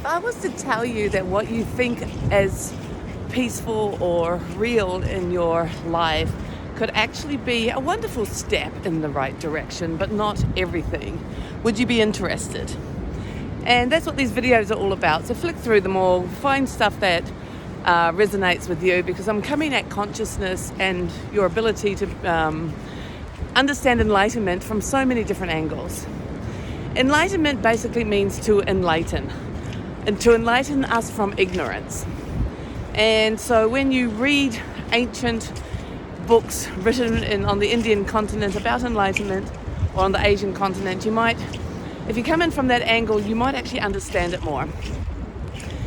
if I was to tell you that what you think as peaceful or real in your life could actually be a wonderful step in the right direction, but not everything, would you be interested? And that's what these videos are all about. So flick through them all, find stuff that resonates with you, because I'm coming at consciousness and your ability to understand enlightenment from so many different angles. Enlightenment basically means to enlighten, and to enlighten us from ignorance. And so when you read ancient books written on the Indian continent about enlightenment, or on the Asian continent, you might, if you come in from that angle, you might actually understand it more.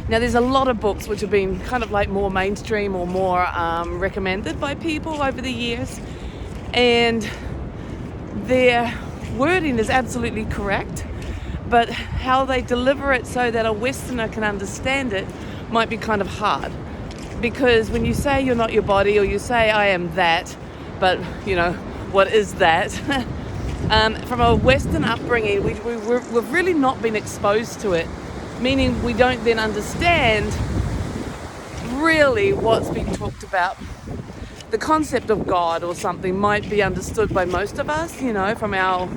Now, there's a lot of books which have been kind of like more mainstream or more recommended by people over the years, and their wording is absolutely correct, but how they deliver it so that a Westerner can understand it might be kind of hard. Because when you say you're not your body, or you say I am that, but you know, what is that? From a Western upbringing, we've really not been exposed to it, meaning we don't then understand really what's being talked about. The concept of God or something might be understood by most of us, you know, from our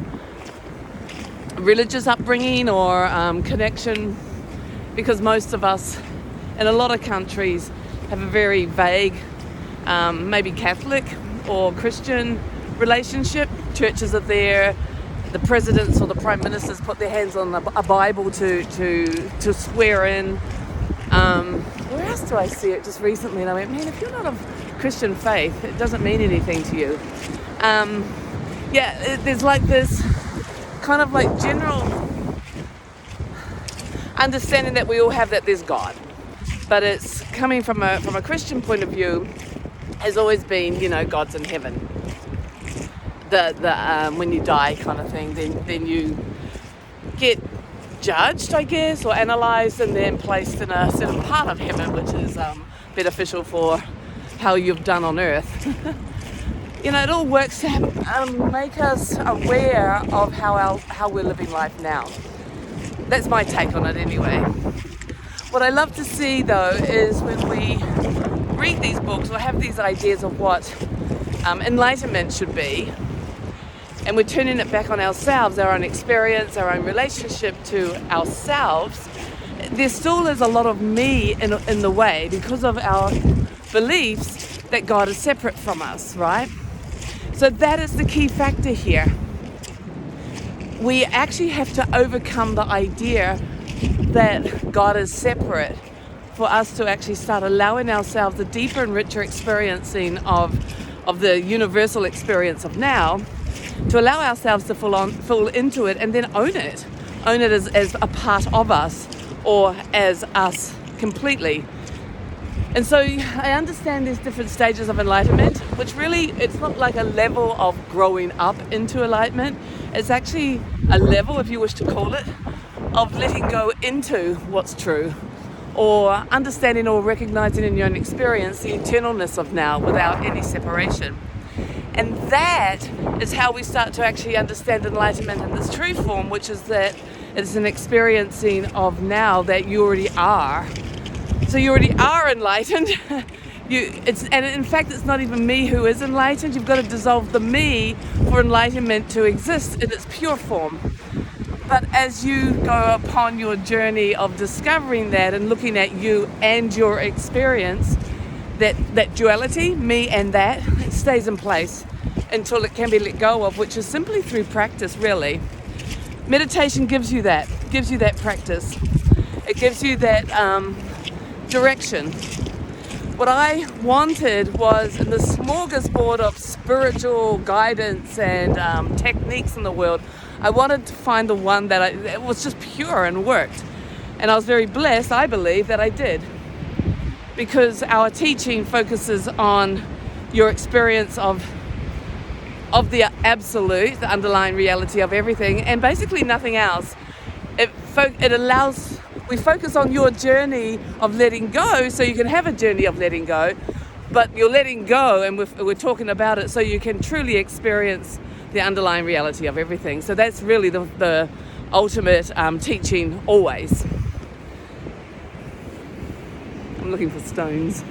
religious upbringing or connection, because most of us in a lot of countries have a very vague, maybe Catholic or Christian relationship. Churches are there, the presidents or the prime ministers put their hands on a Bible to swear in. Where else do I see it just recently? And I went, man, if you're not of Christian faith, it doesn't mean anything to you. There's like this kind of like general understanding that we all have that there's God. But it's coming from a Christian point of view, has always been, you know, God's in heaven. When you die kind of thing, then you get judged, I guess, or analysed, and then placed in a certain part of heaven, which is beneficial for how you've done on earth. You know, it all works to make us aware of how we're living life now. That's my take on it anyway. What I love to see, though, is when we read these books or have these ideas of what enlightenment should be, and we're turning it back on ourselves, our own experience, our own relationship to ourselves, there still is a lot of me in the way because of our beliefs that God is separate from us, right? So that is the key factor here. We actually have to overcome the idea that God is separate for us to actually start allowing ourselves a deeper and richer experiencing of the universal experience of now, to allow ourselves to fall into it and then own it as a part of us, or as us completely. And so I understand there's different stages of enlightenment, which really, it's not like a level of growing up into enlightenment. It's actually a level, if you wish to call it, of letting go into what's true, or understanding or recognizing in your own experience the eternalness of now without any separation. And that is how we start to actually understand enlightenment in this true form, which is that it's an experiencing of now that you already are. So you already are enlightened. And in fact, it's not even me who is enlightened. You've got to dissolve the me for enlightenment to exist in its pure form. But as you go upon your journey of discovering that and looking at you and your experience, that duality, me and that, it stays in place until it can be let go of, which is simply through practice, really. Meditation gives you that practice. It gives you that direction. What I wanted was, in the smorgasbord of spiritual guidance and techniques in the world, I wanted to find the one that was just pure and worked. And I was very blessed, I believe, that I did. Because our teaching focuses on your experience of the absolute, the underlying reality of everything, and basically nothing else. It allows, we focus on your journey of letting go, so you can have a journey of letting go, but you're letting go, and we're talking about it so you can truly experience the underlying reality of everything. So that's really the ultimate teaching always. I'm looking for stones.